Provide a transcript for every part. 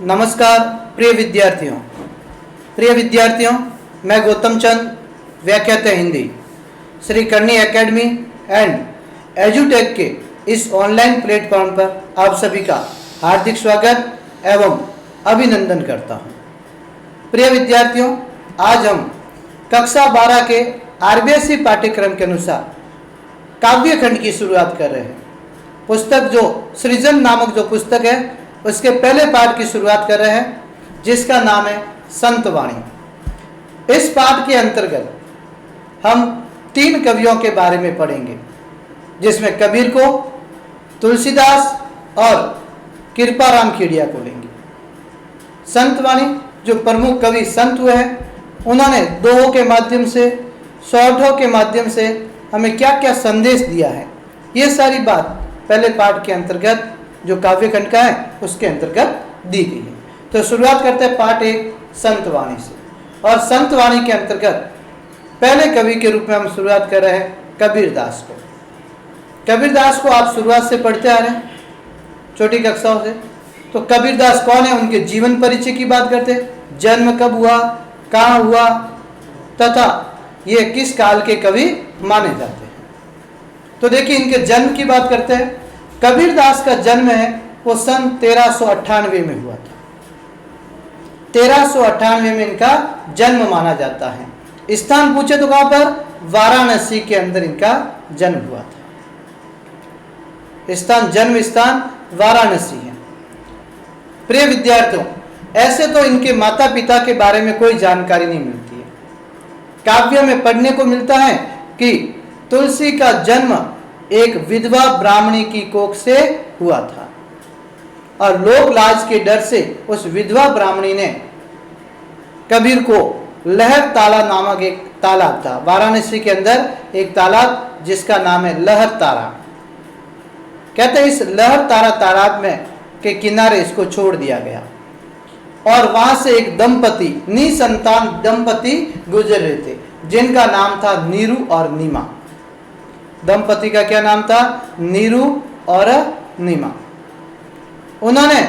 नमस्कार प्रिय विद्यार्थियों, मैं गौतम चंद, व्याख्याता हिंदी, श्री करनी एकेडमी एंड एजुटेक के इस ऑनलाइन प्लेटफॉर्म पर आप सभी का हार्दिक स्वागत एवं अभिनंदन करता हूं। प्रिय विद्यार्थियों, आज हम कक्षा 12 के आरबीएसई पाठ्यक्रम के अनुसार काव्य खंड की शुरुआत कर रहे हैं। पुस्तक जो सृजन नामक जो पुस्तक है उसके पहले पाठ की शुरुआत कर रहे हैं, जिसका नाम है संतवाणी। इस पाठ के अंतर्गत हम 3 कवियों के बारे में पढ़ेंगे, जिसमें कबीर को, तुलसीदास और कृपाराम खेड़िया को लेंगे। संतवाणी जो प्रमुख कवि संत हुए हैं, उन्होंने दोहों के माध्यम से, सौठों के माध्यम से हमें क्या क्या संदेश दिया है, ये सारी बात पहले पाठ के अंतर्गत जो काव्य खंड का है उसके अंतर्गत दी गई है। तो शुरुआत करते हैं पाठ 1 संतवाणी से। और संतवाणी के अंतर्गत पहले कवि के रूप में हम शुरुआत कर रहे हैं कबीरदास को। कबीरदास को आप शुरुआत से पढ़ते आ रहे हैं, छोटी कक्षाओं से। तो कबीरदास कौन है, उनके जीवन परिचय की बात करते हैं, जन्म कब हुआ, कहाँ हुआ तथा ये किस काल के कवि माने जाते हैं। तो देखिए, इनके जन्म की बात करते हैं। कबीरदास का जन्म है वो सन 1398 में हुआ था। 1398 में इनका जन्म माना जाता है। स्थान पूछे तो कहां पर, वाराणसी के अंदर इनका जन्म हुआ था। स्थान, जन्म स्थान वाराणसी है। प्रिय विद्यार्थियों, ऐसे तो इनके माता पिता के बारे में कोई जानकारी नहीं मिलती है। काव्य में पढ़ने को मिलता है कि तुलसी का जन्म एक विधवा ब्राह्मणी की कोख से हुआ था और लोक लाज के डर से उस विधवा ब्राह्मणी ने कबीर को लहर ताला नामक एक तालाब था, वाराणसी के अंदर एक तालाब जिसका नाम है लहर तारा। कहते हैं इस लहर तारा तालाब में के किनारे इसको छोड़ दिया गया और वहां से एक दंपति, निसंतान दंपति गुजर रहे थे, जिनका नाम था नीरू और नीमा। दंपति का क्या नाम था, नीरू और नीमा। उन्होंने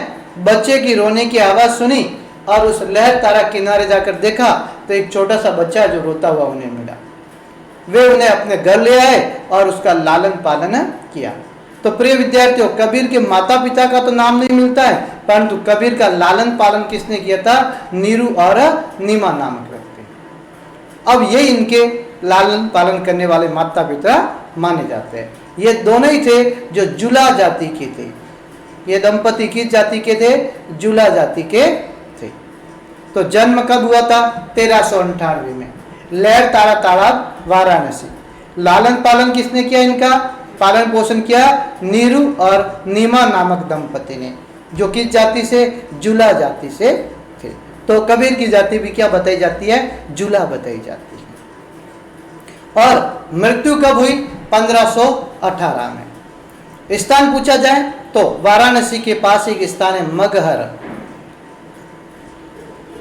बच्चे की रोने की आवाज सुनी और उस लहर तारा किनारे जाकर देखा तो एक छोटा सा बच्चा जो रोता हुआ उन्हें मिला। वे उन्हें अपने घर ले आए और उसका लालन पालन किया। तो प्रिय विद्यार्थियों, कबीर के माता पिता का तो नाम नहीं मिलता है, परंतु कबीर का लालन पालन किसने किया था, नीरू और नीमा नामक व्यक्ति। अब ये इनके लालन पालन करने वाले माता पिता माने जाते हैं। ये दोनों ही थे जो जुला जाति के थे। ये दंपति किस जाति के थे, जुला जाति के थे। तो जन्म कब हुआ था, 1398 में, लहर तारा तालाब वाराणसी। लालन पालन किसने किया, इनका पालन पोषण किया नीरू और नीमा नामक दंपति ने, जो किस जाति से, जुला जाति से थे। तो कबीर की जाति भी क्या बताई जाती है, जुला बताई जाती है। और मृत्यु कब हुई, 1518 में। स्थान पूछा जाए तो वाराणसी के पास एक स्थान है मगहर।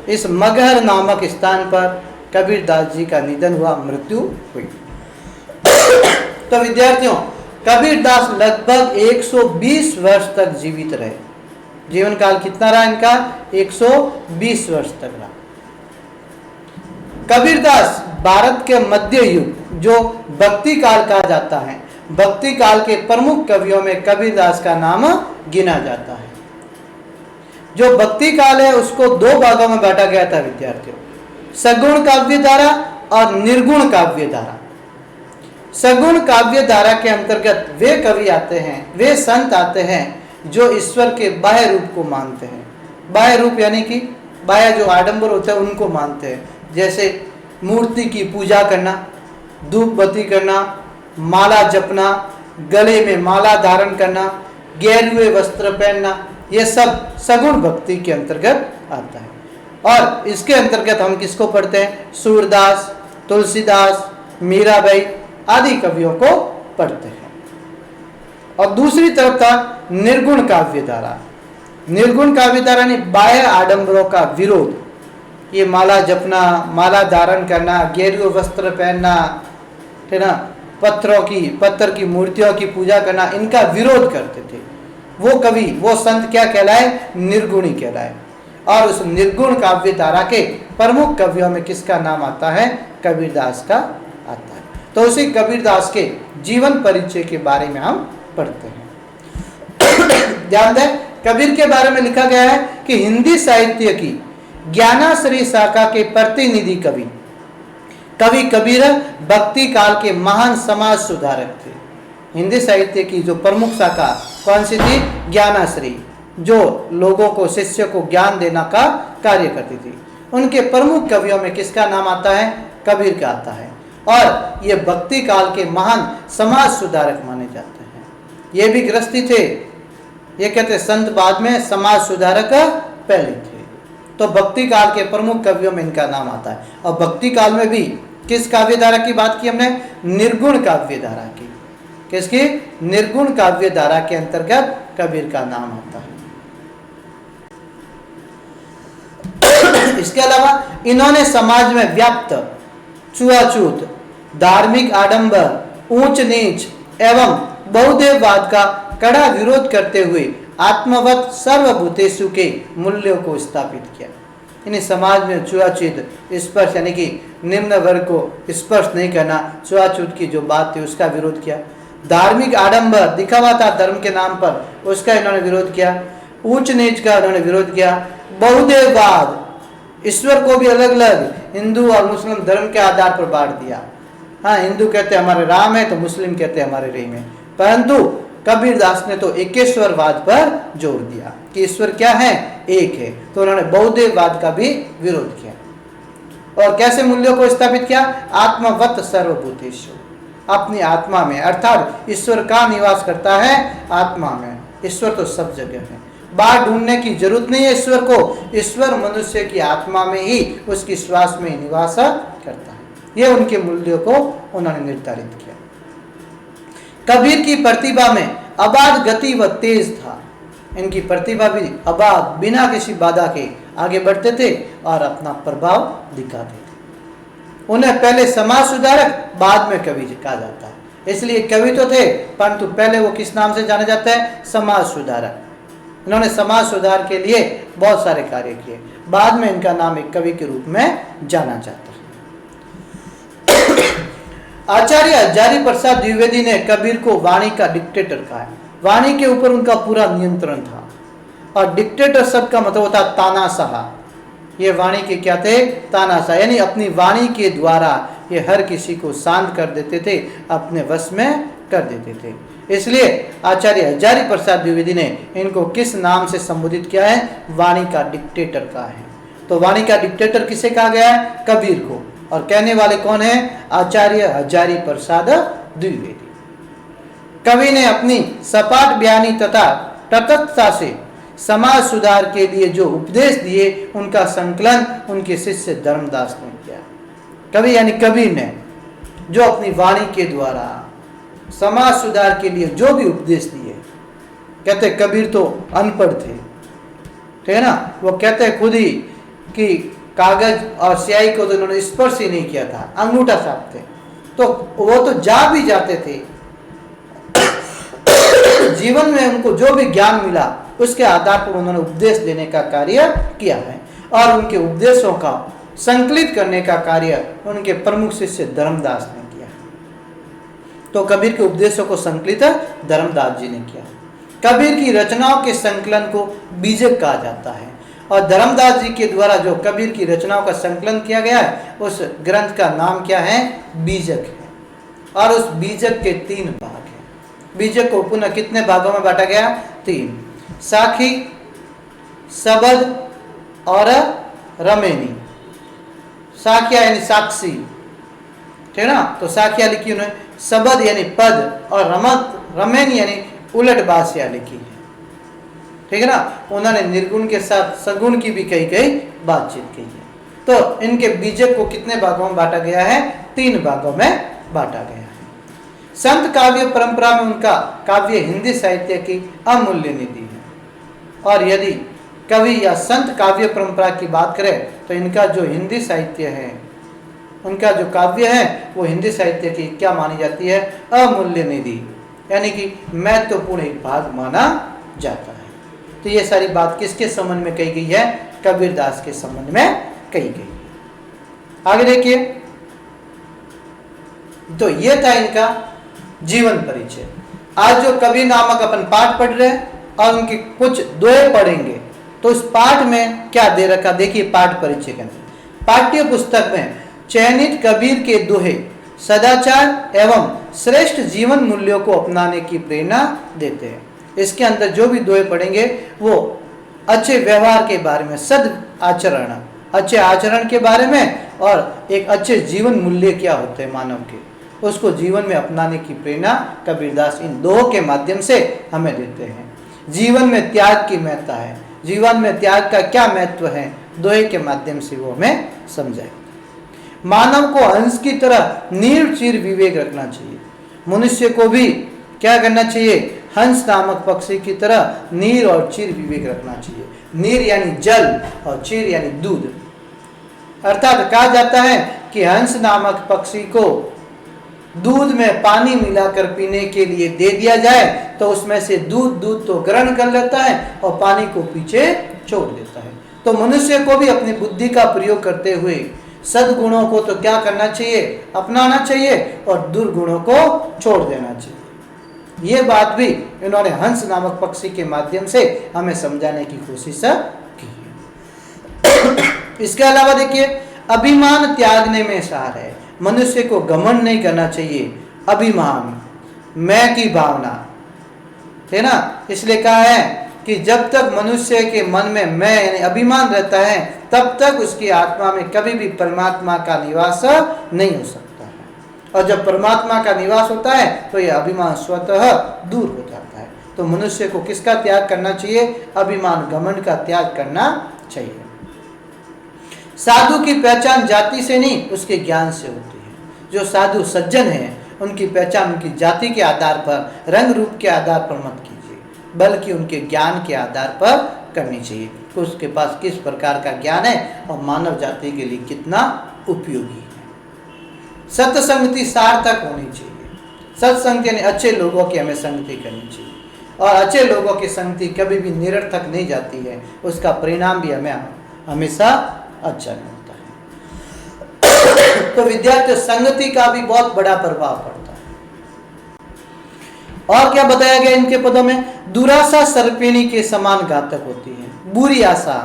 इस मगहर नामक स्थान पर कबीरदास जी का निधन हुआ, मृत्यु हुई। तो विद्यार्थियों, कबीरदास लगभग 120 वर्ष तक जीवित रहे। जीवन काल कितना रहा इनका, 120 वर्ष तक रहा। कबीरदास भारत के मध्य युग जो भक्ति काल कहा जाता है, भक्ति काल के प्रमुख कवियों में कबीरदास का नाम गिना जाता है। जो भक्ति काल है उसको 2 भागों में बांटा गया था विद्यार्थियों, सगुण काव्य धारा और निर्गुण काव्य धारा। सगुण काव्य धारा के अंतर्गत वे कवि आते हैं, वे संत आते हैं जो ईश्वर के बाह्य रूप को मानते हैं। बाह्य रूप यानी कि बाह्य जो आडंबर होता है उनको मानते हैं, जैसे मूर्ति की पूजा करना, धूप बत्ती करना, माला जपना, गले में माला धारण करना, गेरुए वस्त्र पहनना, ये सब सगुण भक्ति के अंतर्गत आता है। और इसके अंतर्गत हम किसको पढ़ते हैं, सूरदास, तुलसीदास, मीराबाई आदि कवियों को पढ़ते हैं। और दूसरी तरफ था निर्गुण काव्य धारा। निर्गुण काव्य धारा ने बाह्य आडंबरों का विरोध, ये माला जपना, माला धारण करना, गेरुए वस्त्र पहनना, है ना, पत्थर की मूर्तियों की पूजा करना, इनका विरोध करते थे। वो कवि, वो संत क्या कहलाए, निर्गुणी कहलाए। और उस निर्गुण काव्य धारा के प्रमुख कवियों में किसका नाम आता है? कबीरदास का आता है। तो उसी कबीरदास के जीवन परिचय के बारे में हम पढ़ते हैं। ध्यान दें, कबीर के बारे में लिखा गया है कि हिंदी साहित्य की ज्ञानाश्री शाखा के प्रतिनिधि कवि कवि कबीर भक्ति काल के महान समाज सुधारक थे। हिंदी साहित्य की जो प्रमुख शाखा कौन सी थी? ज्ञानाश्री, जो लोगों को, शिष्य को ज्ञान देना का कार्य करती थी। उनके प्रमुख कवियों में किसका नाम आता है? कबीर का आता है। और ये भक्ति काल के महान समाज सुधारक माने जाते हैं। ये भी गृहस्थी थे, ये कहते संत बाद में, समाज सुधारक पहले थे। तो भक्ति काल के प्रमुख कवियों में इनका नाम आता है। और भक्ति काल में भी किस काव्य धारा की बात की हमने? निर्गुण काव्य धारा की। किसकी? निर्गुण काव्य धारा के अंतर्गत कबीर का नाम आता है। इसके अलावा इन्होंने समाज में व्याप्त छुआछूत, धार्मिक आडंबर, ऊंच नीच एवं बहुदेववाद का कड़ा विरोध करते हुए आत्मवत सर्वभूतेषु के मूल्यों को स्थापित किया। यानी समाज में छुआछूत, स्पर्श, यानी कि निम्न वर्ग को स्पर्श नहीं करना, छुआछूत की जो बात थी उसका विरोध किया। धार्मिक आडंबर, दिखावा था धर्म के नाम पर, उसका इन्होंने विरोध किया। ऊंच नीच का इन्होंने विरोध किया। बहुदेववाद, ईश्वर को भी अलग अलग हिंदू और मुस्लिम धर्म के आधार पर बांट दिया। हाँ, हिंदू कहते हैं हमारे राम है, तो मुस्लिम कहते हैं हमारे रहीम है। परंतु कबीरदास ने तो एकेश्वरवाद पर जोर दिया कि ईश्वर क्या है? एक है। तो उन्होंने बहुदेववाद का भी विरोध किया। और कैसे मूल्यों को स्थापित किया? आत्मवत सर्वभूतेषु, अपनी आत्मा में, अर्थात ईश्वर का निवास करता है आत्मा में। ईश्वर तो सब जगह है, बाहर ढूंढने की जरूरत नहीं है ईश्वर को। ईश्वर मनुष्य की आत्मा में ही, उसकी श्वास में निवास करता है। ये उनके मूल्यों को उन्होंने निर्धारित किया। कबीर की प्रतिभा में अबाध गति व तेज था। इनकी प्रतिभा भी अबाध, बिना किसी बाधा के आगे बढ़ते थे और अपना प्रभाव दिखाते थे। उन्हें पहले समाज सुधारक, बाद में कवि कहा जाता है। इसलिए कवि तो थे, परंतु पहले वो किस नाम से जाने जाते हैं? समाज सुधारक। इन्होंने समाज सुधार के लिए बहुत सारे कार्य किए। बाद में इनका नाम एक कवि के रूप में जाना जाता है। आचार्य हजारी प्रसाद द्विवेदी ने कबीर को वाणी का डिक्टेटर कहा है। वाणी के ऊपर उनका पूरा नियंत्रण था। और डिक्टेटर शब्द का मतलब होता तानाशाह। ये वाणी के क्या थे? तानाशाह, यानी अपनी वाणी के द्वारा ये हर किसी को शांत कर देते थे, अपने वश में कर देते थे। इसलिए आचार्य हजारी प्रसाद द्विवेदी ने इनको किस नाम से संबोधित किया है? वाणी का डिक्टेटर कहा है। तो वाणी का डिक्टेटर किसे कहा गया है? कबीर को। और कहने वाले कौन है? आचार्य हजारी प्रसाद द्विवेदी। कवि ने अपनी सपाट बयानी तथा तटस्थता से समाज सुधार के लिए जो उपदेश दिए, उनका संकलन उनके शिष्य धर्मदास ने किया। कवि यानी कबीर ने जो अपनी वाणी के द्वारा समाज सुधार के लिए जो भी उपदेश दिए, कहते कबीर तो अनपढ़ थे, ठीक है ना? वो कहते खुद ही कि कागज और स्याही को तो उन्होंने स्पर्श ही नहीं किया था, अंगूठा साफ थे। तो वो तो जा भी जाते थे। जीवन में उनको जो भी ज्ञान मिला उसके आधार पर उन्होंने उपदेश देने का कार्य किया है। और उनके उपदेशों का संकलित करने का कार्य उनके प्रमुख शिष्य धर्मदास ने किया। तो कबीर के उपदेशों को संकलित धर्मदास जी ने किया। कबीर की रचनाओं के संकलन को बीजक कहा जाता है। और धर्मदास जी के द्वारा जो कबीर की रचनाओं का संकलन किया गया है, उस ग्रंथ का नाम क्या है? बीजक है। और उस बीजक के 3 भाग हैं। बीजक को पुनः कितने भागों में बांटा गया? 3। साखी, सबद और रमेनी। साखिया यानी साक्षी, ठीक है ना? तो साखिया लिखी उन्होंने, सबद यानी पद, और रमेनी यानी उलट बासिया लिखी है, ठीक है ना? उन्होंने निर्गुण के साथ सगुण की भी कई बातचीत की है। तो इनके बीजक को कितने भागों में बांटा गया है? 3 भागों में बांटा गया है। संत काव्य परंपरा में उनका काव्य हिंदी साहित्य की अमूल्य निधि है। और यदि कवि या संत काव्य परंपरा की बात करें तो इनका जो हिंदी साहित्य है, उनका जो काव्य है, वो हिंदी साहित्य की क्या मानी जाती है? अमूल्य निधि, यानी कि महत्वपूर्ण एक भाग माना जाता है। तो ये सारी बात किसके संबंध में कही गई है? कबीरदास के संबंध में कही गई है। आगे देखिए, तो ये था इनका जीवन परिचय। आज जो कबीर नामक अपन पाठ पढ़ रहे हैं और उनके कुछ दोहे पढ़ेंगे, तो इस पाठ में क्या दे रखा देखिए। पाठ परिचय के अंदर पाठ्य पुस्तक में चयनित कबीर के दोहे सदाचार एवं श्रेष्ठ जीवन मूल्यों को अपनाने की प्रेरणा देते हैं। इसके अंदर जो भी दोहे पढ़ेंगे वो अच्छे व्यवहार के बारे में, सद आचरण, अच्छे आचरण के बारे में, और एक अच्छे जीवन मूल्य क्या होते हैं मानव के, उसको जीवन में अपनाने की प्रेरणा कबीरदास इन दोहों के माध्यम से हमें देते हैं। जीवन में त्याग की महत्ता है, जीवन में त्याग का क्या महत्व है, दोहे के माध्यम से वो हमें समझाए। मानव को हंस की तरह नीर चिर विवेक रखना चाहिए। मनुष्य को भी क्या करना चाहिए, हंस नामक पक्षी की तरह नीर और चिर विवेक रखना चाहिए। नीर यानी जल और चिर यानी दूध। अर्थात कहा जाता है कि हंस नामक पक्षी को दूध में पानी मिलाकर पीने के लिए दे दिया जाए तो उसमें से दूध तो ग्रहण कर लेता है और पानी को पीछे छोड़ देता है। तो मनुष्य को भी अपनी बुद्धि का प्रयोग करते हुए सद्गुणों को तो क्या करना चाहिए, अपनाना चाहिए, और दुर्गुणों को छोड़ देना चाहिए। ये बात भी इन्होंने हंस नामक पक्षी के माध्यम से हमें समझाने की कोशिश की है। इसके अलावा देखिए, अभिमान त्यागने में सार है। मनुष्य को घमंड नहीं करना चाहिए, अभिमान, मैं की भावना है ना। इसलिए कहा है कि जब तक मनुष्य के मन में मैं यानी अभिमान रहता है तब तक उसकी आत्मा में कभी भी परमात्मा का निवास नहीं हो सकता है, और जब परमात्मा का निवास होता है तो यह अभिमान स्वतः दूर हो जाता है। तो मनुष्य को किसका त्याग करना चाहिए, अभिमान घमंड का त्याग करना चाहिए। साधु की पहचान जाति से नहीं उसके ज्ञान से होती है। जो साधु सज्जन हैं उनकी पहचान उनकी जाति के आधार पर, रंग रूप के आधार पर मत कीजिए, बल्कि उनके ज्ञान के आधार पर करनी चाहिए कि उसके पास किस प्रकार का ज्ञान है और मानव जाति के लिए कितना उपयोगी है। सत्संगति सार्थक होनी चाहिए। सत्संग यानी अच्छे लोगों की हमें संगति करनी चाहिए, और अच्छे लोगों की संगति कभी भी निरर्थक नहीं जाती है, उसका परिणाम भी हमें हमेशा अच्छा मिलता है। तो विद्यार्थी संगति का भी बहुत बड़ा प्रभाव पड़ता है। और क्या बताया गया इनके पदों में, दुराशा सर्पिणी के समान घातक होती है। बुरी आशा,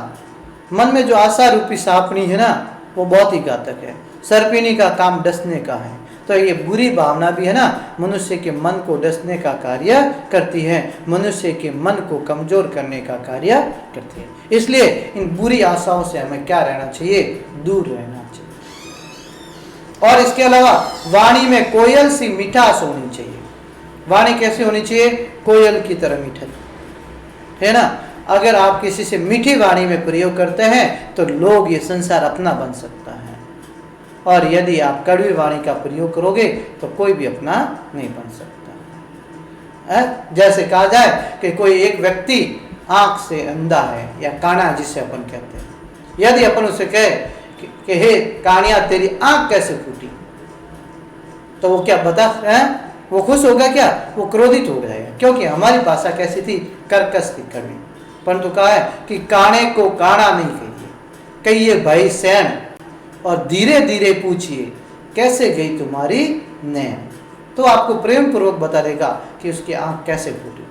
मन में जो आशा रूपी सापनी है ना, वो बहुत ही घातक है। सर्पिणी का काम डसने का है, तो ये बुरी भावना भी है ना, मनुष्य के मन को डसने का कार्य करती है, मनुष्य के मन को कमजोर करने का कार्य करती है। इसलिए इन बुरी आशाओं से हमें क्या रहना चाहिए, दूर रहना चाहिए। और इसके अलावा वाणी में कोयल सी मिठास होनी चाहिए। वाणी कैसी होनी चाहिए, कोयल की तरह मीठी, है ना। अगर आप किसी से मीठी वाणी में प्रयोग करते हैं तो लोग ये संसार अपना बन सकता है, और यदि आप कड़वी वाणी का प्रयोग करोगे तो कोई भी अपना नहीं बन सकता है। जैसे कहा जाए कि कोई एक व्यक्ति आंख से अंधा है या काना जिसे अपन कहते हैं, यदि अपन उसे कहे कि हे कानिया तेरी आंख कैसे फूटी, तो वो क्या बता है, वो खुश होगा क्या, वो क्रोधित हो जाएगा, क्योंकि हमारी भाषा कैसी थी, कर्कश थी, कड़वी। परंतु कहा है कि काने को काना नहीं कहिए, कहिए भाई सैन, और धीरे धीरे पूछिए कैसे गई तुम्हारी नैन, तो आपको प्रेम पूर्वक बता देगा कि उसकी आंख कैसे फूटी।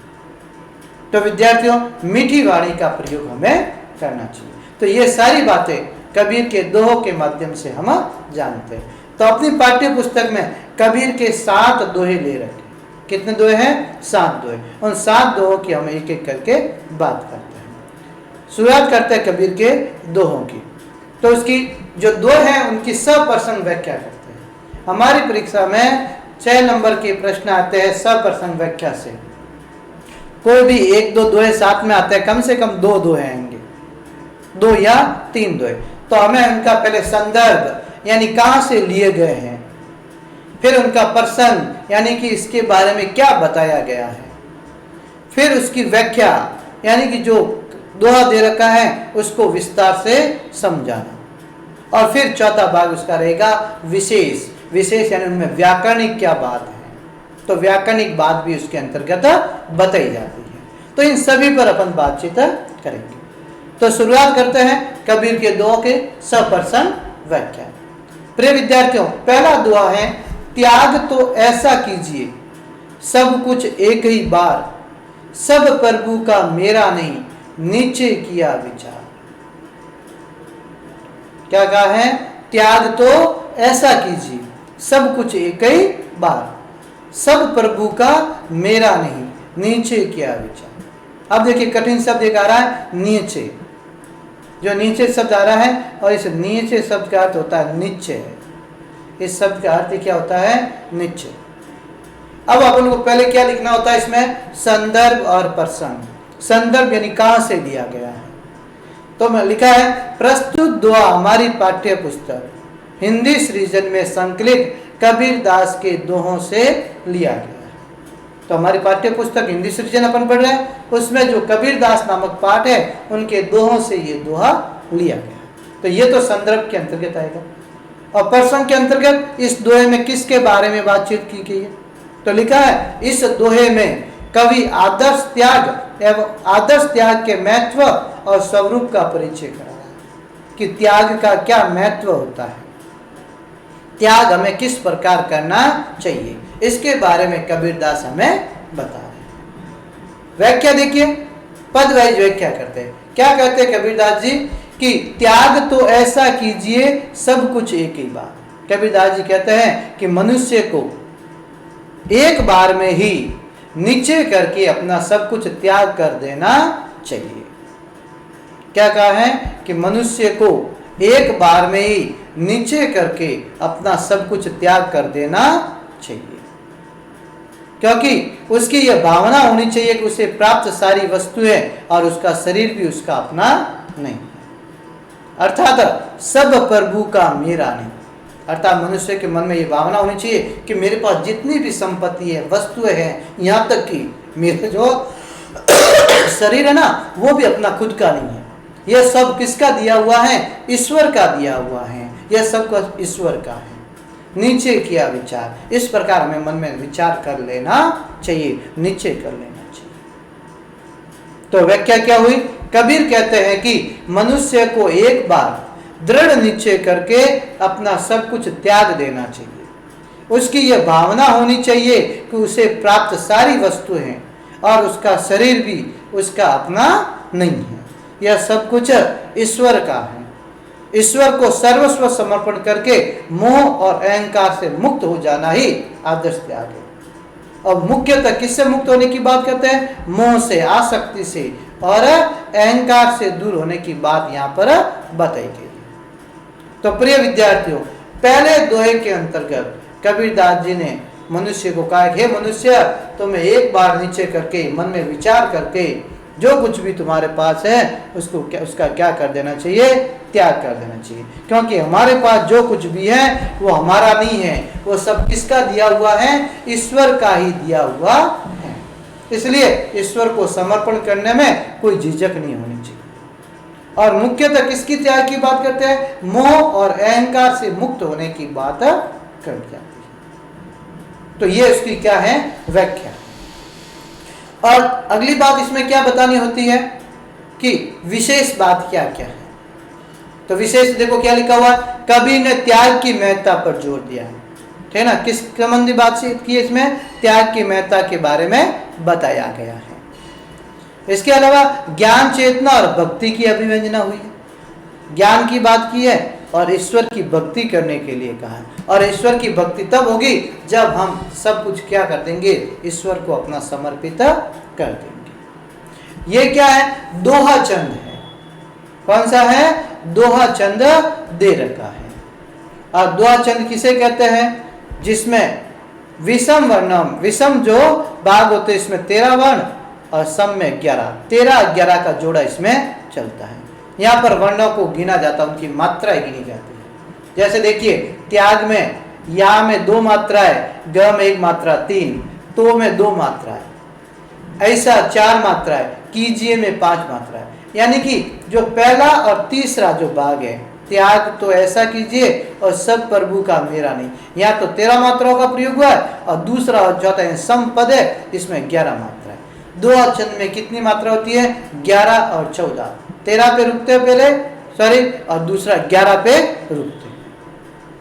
तो विद्यार्थियों, मीठी वाणी का प्रयोग हमें करना चाहिए। तो ये सारी बातें कबीर के दोहों के माध्यम से हम जानते हैं। तो अपनी पाठ्य पुस्तक में कबीर के 7 दोहे ले रखे। कितने दोहे हैं, 7 दोहे। उन 7 दोहों की हम एक एक करके बात करते हैं। शुरुआत करते हैं कबीर के दोहों की। तो उसकी जो दोहे हैं उनकी सप्रसंग व्याख्या करते हैं। हमारी परीक्षा में 6 नंबर के प्रश्न आते हैं सप्रसंग व्याख्या से। कोई भी 1-2 दोहे साथ में आते हैं, कम से कम 2 दोहे आएंगे, 2 या 3 दोहे। तो हमें उनका पहले संदर्भ यानी कहाँ से लिए गए हैं, फिर उनका प्रसंग यानी कि इसके बारे में क्या बताया गया है, फिर उसकी व्याख्या यानी कि जो दोहा दे रखा है उसको विस्तार से समझाना, और फिर चौथा भाग उसका रहेगा विशेष। विशेष यानी उनमें व्याकरणिक क्या बात है, तो व्याकरणिक बात भी उसके अंतर्गत बताई जाती है। तो इन सभी पर अपन बातचीत करेंगे। तो शुरुआत करते हैं कबीर के दुआ के सपर्सन व्याख्या। प्रिय विद्यार्थियों, पहला दुआ है, त्याग तो ऐसा कीजिए सब कुछ एक ही बार, सब प्रभु का मेरा नहीं नीचे किया विचार। क्या कहा है? त्याग तो ऐसा कीजिए सब कुछ एक ही बार, सब प्रभु का मेरा नहीं नीचे किया विचार। अब देखिए कठिन शब्द एक आ रहा है नीचे, जो नीचे शब्द आ रहा है, और इस नीचे शब्द का अर्थ होता है निश्चय। इस शब्द का अर्थ क्या होता है? निश्चय। अब अपन को पहले क्या लिखना होता है इसमें? संदर्भ और प्रसंग। संदर्भ यानी कहां से लिया गया है। तो मैं लिखा है, प्रस्तुत दुआ हमारी पाठ्य पुस्तक हिंदी सृजन में संकलित कबीर दास के दोहों से लिया गया। तो हमारी पाठ्य पुस्तक हिंदी सृजन अपन पढ़ रहे हैं, उसमें जो कबीर दास नामक पाठ है उनके दोहों से ये दोहा लिया गया। तो ये तो संदर्भ के अंतर्गत आएगा। और प्रसंग के अंतर्गत इस दोहे में किसके बारे में बातचीत की गई है? तो लिखा है, इस दोहे में कवि आदर्श त्याग एवं आदर्श त्याग के महत्व और स्वरूप का परिचय करा है कि त्याग का क्या महत्व होता है, त्याग हमें किस प्रकार करना चाहिए, इसके बारे में कबीरदास हमें बता रहे हैं। व्याख्या देखिए, पद वाइज व्याख्या करते हैं। क्या कहते हैं कबीरदास जी कि त्याग तो ऐसा कीजिए सब कुछ एक ही बार। कबीरदास जी कहते हैं कि मनुष्य को एक बार में ही नीचे करके अपना सब कुछ त्याग कर देना चाहिए। क्या कहा है कि मनुष्य को एक बार में ही नीचे करके अपना सब कुछ त्याग कर देना चाहिए, क्योंकि उसकी यह भावना होनी चाहिए कि उसे प्राप्त सारी वस्तुएं और उसका शरीर भी उसका अपना नहीं है। अर्थात सब प्रभु का मेरा नहीं। अर्थात मनुष्य के मन में ये भावना होनी चाहिए कि मेरे पास जितनी भी संपत्ति है, वस्तुएं हैं, यहाँ तक कि मेरा जो शरीर है ना, वो भी अपना खुद का नहीं है। यह सब किसका दिया हुआ है? ईश्वर का दिया हुआ है। यह सब ईश्वर का है। नीचे किया विचार, इस प्रकार हमें मन में विचार कर लेना चाहिए, नीचे कर लेना चाहिए। तो व्याख्या क्या हुई? कबीर कहते हैं कि मनुष्य को एक बार दृढ़ निश्चय करके अपना सब कुछ त्याग देना चाहिए। उसकी यह भावना होनी चाहिए कि उसे प्राप्त सारी वस्तुएं हैं और उसका शरीर भी उसका अपना नहीं है। यह सब कुछ ईश्वर का है। ईश्वर को सर्वस्व समर्पण करके मोह और अहंकार से मुक्त हो जाना ही आदर्श त्याग है। और मुख्यतः किससे मुक्त होने की बात करते हैं? मोह से, आसक्ति से और अहंकार से दूर होने की बात यहाँ पर बताई गई। तो प्रिय विद्यार्थियों, पहले दोहे के अंतर्गत कबीरदास जी ने मनुष्य को कहा, हे मनुष्य, तुम्हें एक बार नीचे करके मन में विचार करके जो कुछ भी तुम्हारे पास है उसका क्या कर देना चाहिए? त्याग कर देना चाहिए। क्योंकि हमारे पास जो कुछ भी है वो हमारा नहीं है, वो सब किसका दिया हुआ है? ईश्वर का ही दिया हुआ है। इसलिए ईश्वर को समर्पण करने में कोई झिझक नहीं होनी चाहिए। और मुख्यतः किसकी त्याग की बात करते हैं? मोह और अहंकार से मुक्त होने की बात कर जाती है। तो ये उसकी क्या है? व्याख्या। और अगली बात इसमें क्या बतानी होती है कि विशेष बात क्या क्या है। तो विशेष देखो क्या लिखा हुआ, कबीर ने त्याग की महत्ता पर जोर दिया है। ठीक है ना? किस संबंधी बातचीत की? इसमें त्याग की महत्ता के बारे में बताया गया है। इसके अलावा ज्ञान, चेतना और भक्ति की अभिव्यंजना हुई है। ज्ञान की बात की है और ईश्वर की भक्ति करने के लिए कहा है। और ईश्वर की भक्ति तब होगी जब हम सब कुछ क्या कर देंगे? ईश्वर को अपना समर्पित कर देंगे। ये क्या है? दोहा चंद है। कौन सा है? दोहा चंद दे रखा है। और दोहा चंद किसे कहते हैं? जिसमें विषम वर्णम, विषम जो भाग होते हैं इसमें 13 वर्ण और सम में 11, 13-11 का जोड़ा इसमें चलता है। यहाँ पर वर्णों को गिना जाता है, उनकी मात्राएं गिनी जाती है। जैसे देखिए, त्याग में या में 2 मात्राएं, ग में 1 मात्रा 3, तो में 2 मात्राएं, ऐसा 4 मात्राएं, कीजिए में 5 मात्राएं। यानी कि जो पहला और तीसरा जो भाग है, त्याग तो ऐसा कीजिए और सब प्रभु का मेरा नहीं, यहाँ तो 13 मात्राओं का प्रयोग हुआ है। और दूसरा जो होता है सम पद है, इसमें 11 मात्राएं। दोहा चंद में कितनी मात्रा होती है? 11 और 14, 13 पे रुकते पहले, सॉरी, और दूसरा 11 पे रुकते।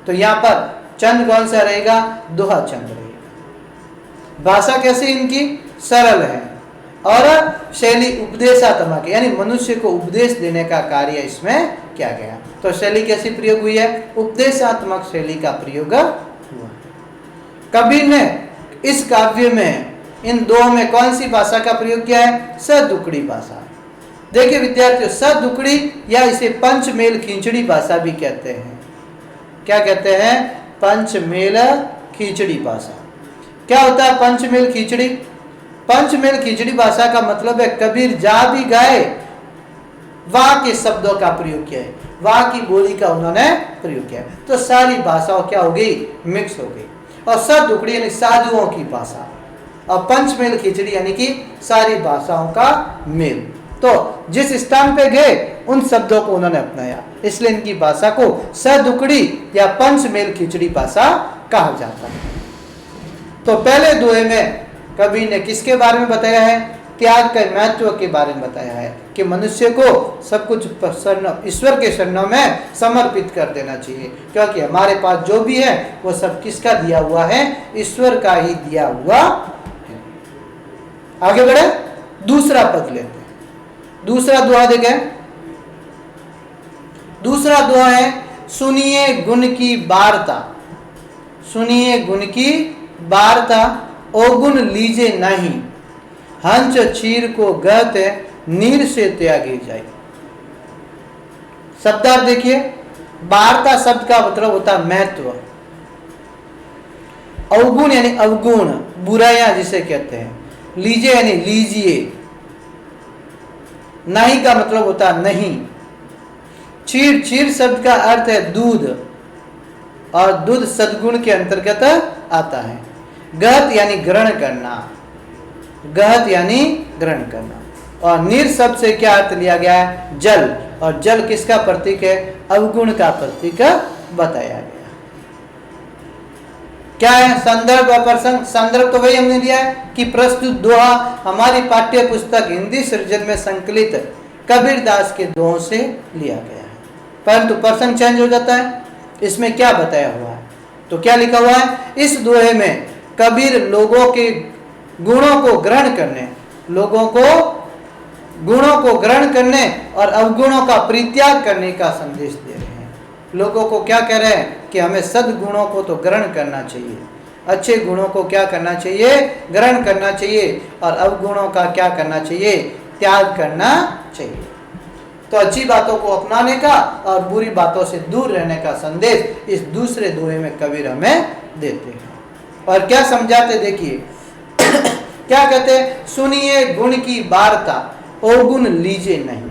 तो यहाँ पर चंद कौन सा रहेगा? दोहा चंद रहेगा। भाषा कैसी इनकी? सरल है, और शैली उपदेशात्मक, यानी मनुष्य को उपदेश देने का कार्य इसमें किया गया। तो शैली कैसी प्रयोग हुई है? उपदेशात्मक शैली का प्रयोग हुआ। कबीर ने इस काव्य में, इन दोहों में कौन सी भाषा का प्रयोग किया है? सदुकड़ी भाषा। देखिए विद्यार्थियों, सदुकड़ी या इसे पंचमेल खींचड़ी भाषा भी कहते हैं। क्या कहते हैं? पंचमेल खींचड़ी भाषा। क्या होता है पंचमेल खींचड़ी? पंचमेल खींचड़ी भाषा का मतलब है कबीर जहां भी गाए वहां के शब्दों का प्रयोग किया है, वहां की बोली का उन्होंने प्रयोग किया है। तो सारी भाषाओं क्या हो गई? मिक्स हो गई। और सदुकड़ी यानी साधुओं की भाषा, और पंचमेल खिचड़ी यानी कि सारी भाषाओं का मेल। तो जिस स्थान पे गए उन शब्दों को उन्होंने अपनाया, इसलिए इनकी भाषा को सदुकड़ी या पंचमेल खिचड़ी भाषा कहा जाता है। तो पहले दोहे में कबीर ने किसके बारे में बताया है? त्याग के महत्व के बारे में बताया है कि मनुष्य को सब कुछ ईश्वर के शरणों में समर्पित कर देना चाहिए, क्योंकि हमारे पास जो भी है वो सब किसका दिया हुआ है? ईश्वर का ही दिया हुआ है। आगे बढ़े, दूसरा पद लेते हैं। दूसरा दोहा देखें। दूसरा दोहा है सुनिए गुण की वार्ता। सुनिए गुण की वार्ता, अवगुण लीजे नहीं, हंस चीर को गत नीर से त्यागी जाए। शब्दार्थ देखिए, वार्ता शब्द का मतलब होता है महत्व। अवगुण यानी अवगुण, बुराइयां जिसे कहते हैं। लीजे यानी लीजिए। नहीं का मतलब होता नहीं। चीर, चीर शब्द का अर्थ है दूध, और दूध सद्गुण के अंतर्गत आता है। गहत यानी ग्रहण करना, गहत यानी ग्रहण करना। और नीर शब्द से क्या अर्थ लिया गया है? जल, और जल किसका प्रतीक है? अवगुण का प्रतीक बताया गया। क्या है संदर्भ और प्रसंग? संदर्भ तो वही हमने दिया है कि प्रस्तुत दोहा हमारी पाठ्य पुस्तक हिंदी सृजन में संकलित कबीरदास के दोहों से लिया गया है, परंतु प्रसंग चेंज हो जाता है। इसमें क्या बताया हुआ है? तो क्या लिखा हुआ है? इस दोहे में कबीर लोगों के गुणों को ग्रहण करने, लोगों को गुणों को ग्रहण करने और अवगुणों का परित्याग करने का संदेश दे रहे हैं। लोगों को क्या कह रहे हैं कि हमें सद्गुणों को तो ग्रहण करना चाहिए, अच्छे गुणों को क्या करना चाहिए? ग्रहण करना चाहिए, और अवगुणों का क्या करना चाहिए? त्याग करना चाहिए। तो अच्छी बातों को अपनाने का और बुरी बातों से दूर रहने का संदेश इस दूसरे दोहे में कबीर हमें देते हैं। और क्या समझाते देखिए क्या कहते? सुनिए गुण की वार्ता, अवगुण लीजिए नहीं।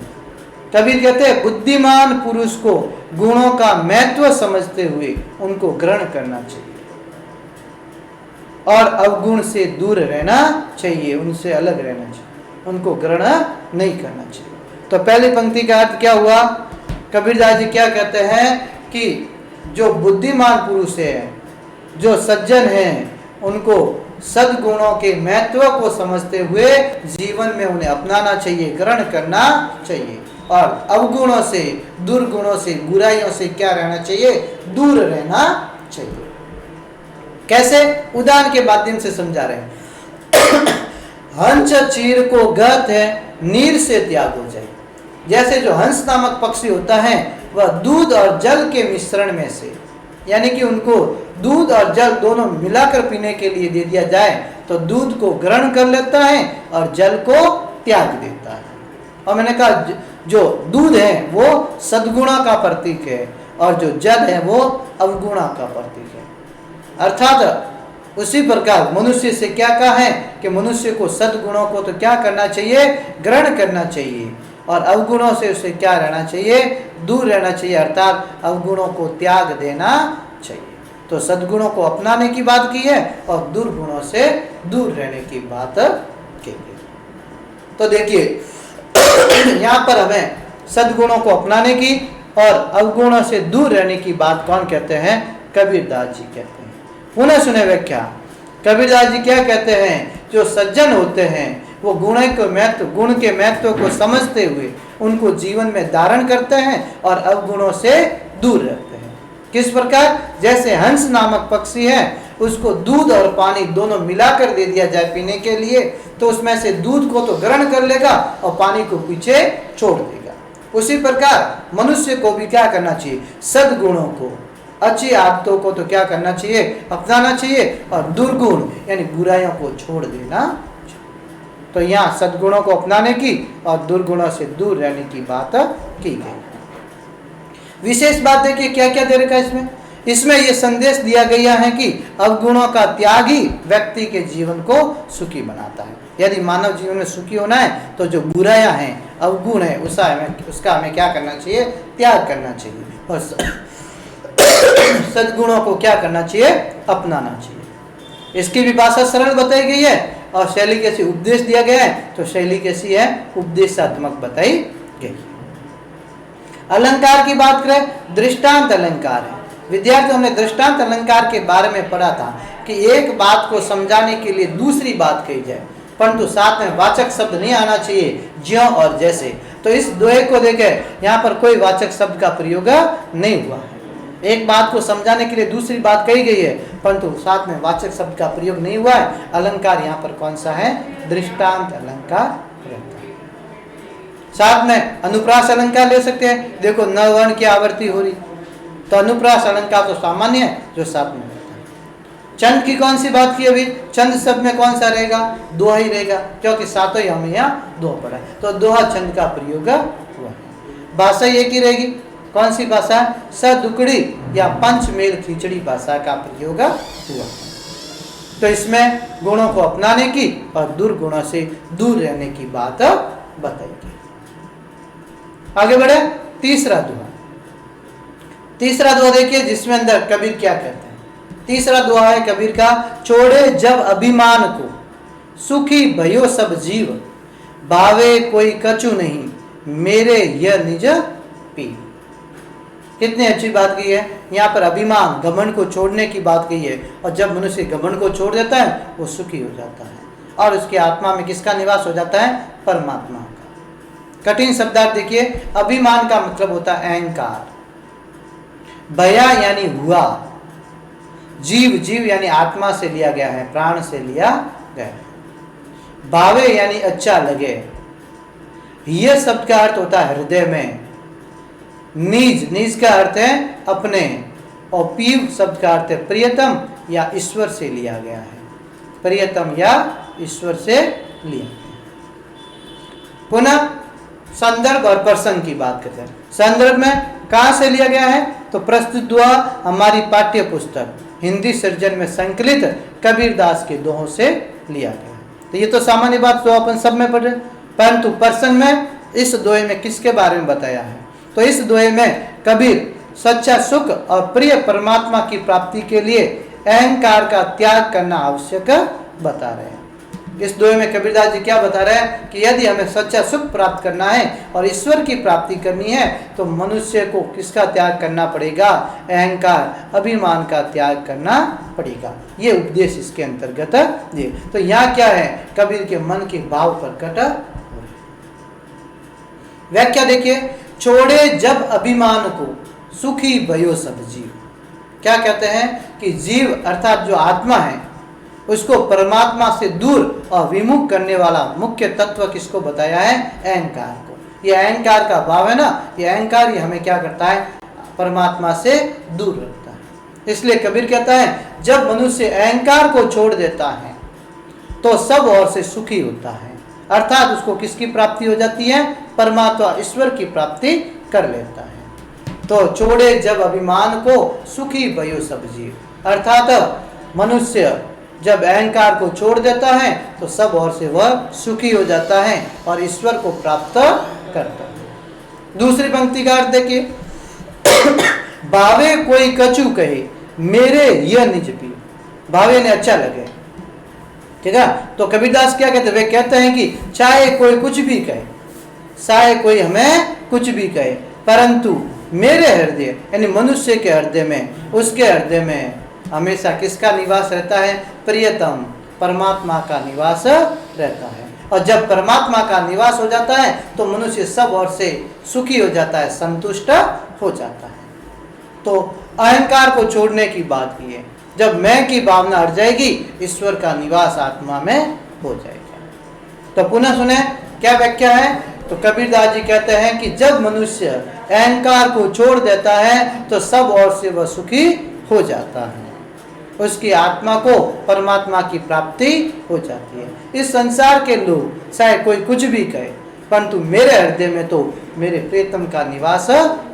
कबीर कहते हैं बुद्धिमान पुरुष को गुणों का महत्व समझते हुए उनको ग्रहण करना चाहिए, और अवगुण से दूर रहना चाहिए, उनसे अलग रहना चाहिए, उनको ग्रहण नहीं करना चाहिए। तो पहली पंक्ति का अर्थ क्या हुआ? कबीरदास जी क्या कहते हैं कि जो बुद्धिमान पुरुष है, जो सज्जन हैं, उनको सद्गुणों के महत्व को समझते हुए जीवन में उन्हें अपनाना चाहिए, ग्रहण करना चाहिए, और अवगुणों से, दुर्गुणों से, बुराइयों से क्या रहना चाहिए? दूर रहना चाहिए। कैसे? उदाहरण के माध्यम से समझा रहे हैं। हंस चीर को गत है, नीर से त्याग हो जाए। जैसे जो हंस नामक पक्षी होता है वह दूध और जल के मिश्रण में से, यानी कि उनको दूध और जल दोनों मिलाकर पीने के लिए दे दिया जाए तो दूध को ग्रहण कर लेता है और जल को त्याग देता है। और मैंने कहा जो दूध है वो सद्गुणा का प्रतीक है, और जो जल है वो अवगुणा का प्रतीक है। अर्थात उसी प्रकार मनुष्य से क्या कहा है कि मनुष्य को सद्गुणों को तो क्या करना चाहिए? ग्रहण करना चाहिए, और अवगुणों से उसे क्या रहना चाहिए? दूर रहना चाहिए, अर्थात अवगुणों को त्याग देना चाहिए। तो सद्गुणों को अपनाने की बात की है और दुर्गुणों से दूर रहने की बात की है। तो देखिए यहाँ पर हमें सद्गुणों को अपनाने की और अवगुणों से दूर रहने की बात कौन कहते हैं? कबीरदास जी कहते हैं। पुनः सुने व्याख्या। कबीरदास जी क्या कहते हैं? जो सज्जन होते हैं वो गुण के महत्व को समझते हुए उनको जीवन में धारण करते हैं और अवगुणों से दूर रहते हैं। किस प्रकार? जैसे हंस नामक पक्षी है, उसको दूध और पानी दोनों मिलाकर दे दिया जाए पीने के लिए, तो उसमें से दूध को तो ग्रहण कर लेगा और पानी को पीछे छोड़ देगा। उसी प्रकार मनुष्य को भी क्या करना चाहिए? सद्गुणों को, अच्छी आदतों को तो क्या करना चाहिए? अपनाना चाहिए, और दुर्गुण यानी बुराइयों को छोड़ देना चाहिए। तो यहाँ सद्गुणों को अपनाने की और दुर्गुणों से दूर रहने की बात की गई। विशेष बात देखिए क्या क्या दे रखा है इसमें ये संदेश दिया गया है कि अवगुणों का त्याग ही व्यक्ति के जीवन को सुखी बनाता है। यदि मानव जीवन में सुखी होना है तो जो बुराइयां हैं, अवगुण है, उसका हमें क्या करना चाहिए? त्याग करना चाहिए, और सद्गुणों को क्या करना चाहिए? अपनाना चाहिए। इसकी भी भाषा सरल बताई गई है और शैली कैसी उपदेश दिया गया है, तो शैली कैसी है? उपदेशात्मक बताई गई। अलंकार की बात करें, दृष्टांत अलंकार है। विद्यार्थियों ने दृष्टांत अलंकार के बारे में पढ़ा था कि एक बात को समझाने के लिए दूसरी बात कही जाए, परंतु साथ में वाचक शब्द नहीं आना चाहिए, ज्यों और जैसे। तो इस दोहे को देखें, यहाँ पर कोई वाचक शब्द का प्रयोग नहीं हुआ है। एक बात को समझाने के लिए दूसरी बात कही गई है, परंतु साथ में वाचक शब्द का प्रयोग नहीं हुआ है। अलंकार यहाँ पर कौन सा है? दृष्टांत अलंकार रहता है। साथ में अनुप्रास अलंकार ले सकते हैं। देखो न वर्ण की आवृत्ति हो रही, तो अनुप्रास अलंकार तो सामान्य है जो साथ में रहता है। चंद की कौन सी बात की? अभी चंद शब्द में कौन सा रहेगा? दोहा ही रहेगा, क्योंकि सातों ही हमें यहाँ दोहा पड़ा है, तो दोहा छंद का प्रयोग हुआ। भाषा एक ही रहेगी, कौन सी भाषा? सदुकड़ी या पंचमेल खिचड़ी भाषा का प्रयोग हुआ। तो इसमें गुणों को अपनाने की और दुर्गुणों से दूर रहने की बात बताई गई। आगे बढ़े, तीसरा दोहा। तीसरा दोहा देखिए जिसमें अंदर कबीर क्या कहते हैं। तीसरा दोहा है कबीर का, छोड़े जब अभिमान को, सुखी भयो सब जीव, भावे कोई कछु नहीं, मेरे यह निज पी। कितनी अच्छी बात की है। यहाँ पर अभिमान, घमंड को छोड़ने की बात की है, और जब मनुष्य घमंड को छोड़ देता है वो सुखी हो जाता है, और उसकी आत्मा में किसका निवास हो जाता है? परमात्मा का। कठिन शब्दार्थ देखिए, अभिमान का मतलब होता है अहंकार, भया यानी हुआ, जीव यानी आत्मा से लिया गया है, प्राण से लिया गया है, भावे यानी अच्छा लगे, यह शब्द का अर्थ होता है हृदय में, निज का अर्थ है अपने, और पीव शब्द का अर्थ है प्रियतम या ईश्वर से लिया गया है, प्रियतम या ईश्वर से लिया गया। पुनः संदर्भ और प्रसंग की बात करते हैं। संदर्भ में कहाँ से लिया गया है? तो प्रस्तुत दोहा हमारी पाठ्य पुस्तक हिंदी सृजन में संकलित कबीरदास के दोहों से लिया गया। तो ये तो सामान्य बात तो अपन सब में पढ़ रहे, परंतु प्रसंग में इस दोहे में किसके बारे में बताया है? तो इस दोहे में कबीर सच्चा सुख और प्रिय परमात्मा की प्राप्ति के लिए अहंकार का त्याग करना आवश्यक बता रहे हैं। इस दोहे में कबीरदास जी क्या बता रहे हैं कि यदि हमें सच्चा सुख प्राप्त करना है और ईश्वर की प्राप्ति करनी है तो मनुष्य को किसका त्याग करना पड़ेगा? अहंकार, अभिमान का त्याग करना पड़ेगा। ये उपदेश इसके अंतर्गत ये। तो यहाँ क्या है? कबीर के मन के भाव प्रकट हो रहे। व्याख्या देखिए, छोड़े जब अभिमान को, सुखी भयो सब जीव। क्या कहते हैं कि जीव अर्थात जो आत्मा है उसको परमात्मा से दूर और विमुख करने वाला मुख्य तत्व किसको बताया है? अहंकार को। ये अहंकार का भाव है ना, ये अहंकार ही हमें क्या करता है? परमात्मा से दूर रखता है। इसलिए कबीर कहता है जब मनुष्य अहंकार को छोड़ देता है तो सब ओर से सुखी होता है, अर्थात उसको किसकी प्राप्ति हो जाती है? परमात्मा ईश्वर की प्राप्ति कर लेता है। तो छोड़े जब अभिमान को, सुखी भयो सब जीव, अर्थात मनुष्य जब अहंकार को छोड़ देता है तो सब ओर से वह सुखी हो जाता है और ईश्वर को प्राप्त करता है। दूसरी पंक्ति का अर्थ देखिए, भावे कोई कछु कहे, मेरे यह निज पी। भावे ने अच्छा लगे, ठीक है। तो कबीरदास क्या कहते हैं? वे कहते हैं कि चाहे कोई कुछ भी कहे, चाहे कोई हमें कुछ भी कहे, परंतु मेरे हृदय यानी मनुष्य के हृदय में, उसके हृदय में हमेशा किसका निवास रहता है? प्रियतम, परमात्मा का निवास रहता है। और जब परमात्मा का निवास हो जाता है तो मनुष्य सब ओर से सुखी हो जाता है, संतुष्ट हो जाता है। तो अहंकार को छोड़ने की बात की है। जब मैं की भावना हट जाएगी, ईश्वर का निवास आत्मा में हो जाएगा। तो पुनः सुने क्या व्याख्या है। तो कबीरदास जी कहते हैं कि जब मनुष्य अहंकार को छोड़ देता है तो सब ओर से वह सुखी हो जाता है, उसकी आत्मा को परमात्मा की प्राप्ति हो जाती है। इस संसार के लोग चाहे कोई कुछ भी कहे, परंतु मेरे हृदय में तो मेरे प्रियतम का निवास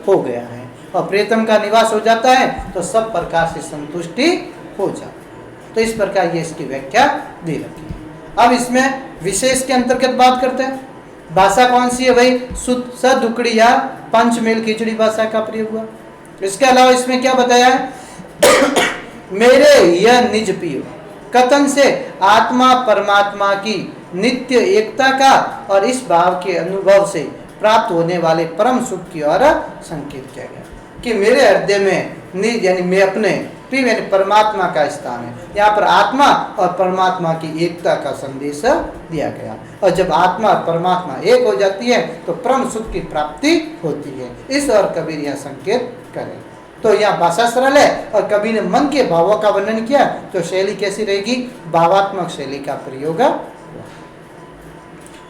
हो गया है, और प्रियतम का निवास हो जाता है तो सब प्रकार से संतुष्टि हो जाती है। तो इस प्रकार ये इसकी व्याख्या दे रखी है। अब इसमें विशेष के अंतर्गत बात करते हैं। भाषा कौन सी है भाई? सद उकड़ी या पंचमेल खिचड़ी भाषा का प्रयोग हुआ। इसके अलावा इसमें क्या बताया है? मेरे यह निज पियो कथन से आत्मा परमात्मा की नित्य एकता का और इस भाव के अनुभव से प्राप्त होने वाले परम सुख की ओर संकेत किया गया कि मेरे हृदय में निज यानी मैं अपने प्रिय यानी परमात्मा का स्थान है। यहाँ पर आत्मा और परमात्मा की एकता का संदेश दिया गया, और जब आत्मा और परमात्मा एक हो जाती है तो परम सुख की प्राप्ति होती है। इस और कबीर यह संकेत करें। तो यहाँ भाषा सरल है, और कबीर ने मन के भावों का वर्णन किया तो शैली कैसी रहेगी? भावात्मक शैली का प्रयोग।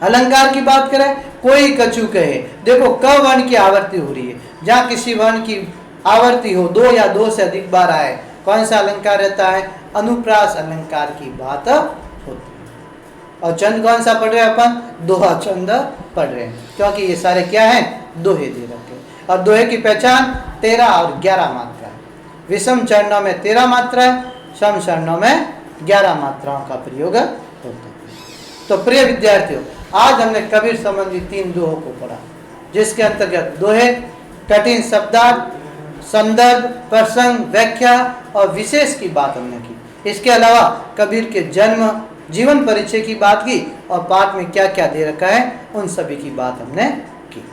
अलंकार की बात करें, कोई कछु कहे, देखो क वर्ण की आवृत्ति हो रही है, जहाँ किसी वर्ण की आवृत्ति हो, दो या दो से अधिक बार आए, कौन सा अलंकार रहता है? अनुप्रास अलंकार की बात होती है। और छंद कौन सा पढ़ रहे हैं अपन? दोहा छंद पढ़ रहे हैं, क्योंकि ये सारे क्या हैं? दोहे दे रखे। और दोहे की पहचान 13 और 11 मात्रा है। विषम चरणों में 13 मात्रा है, सम चरणों में 11 मात्राओं का प्रयोग होता है। तो प्रिय विद्यार्थियों, आज हमने कबीर संबंधी 3 दोहों को पढ़ा, जिसके अंतर्गत दोहे, कठिन शब्दार्थ, संदर्भ, प्रसंग, व्याख्या और विशेष की बात हमने की। इसके अलावा कबीर के जन्म, जीवन परिचय की बात की, और पाठ में क्या क्या दे रखा है उन सभी की बात हमने की।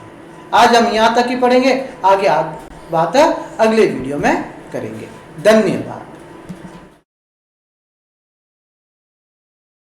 आज हम यहाँ तक ही पढ़ेंगे, आगे बात अगले वीडियो में करेंगे। धन्यवाद।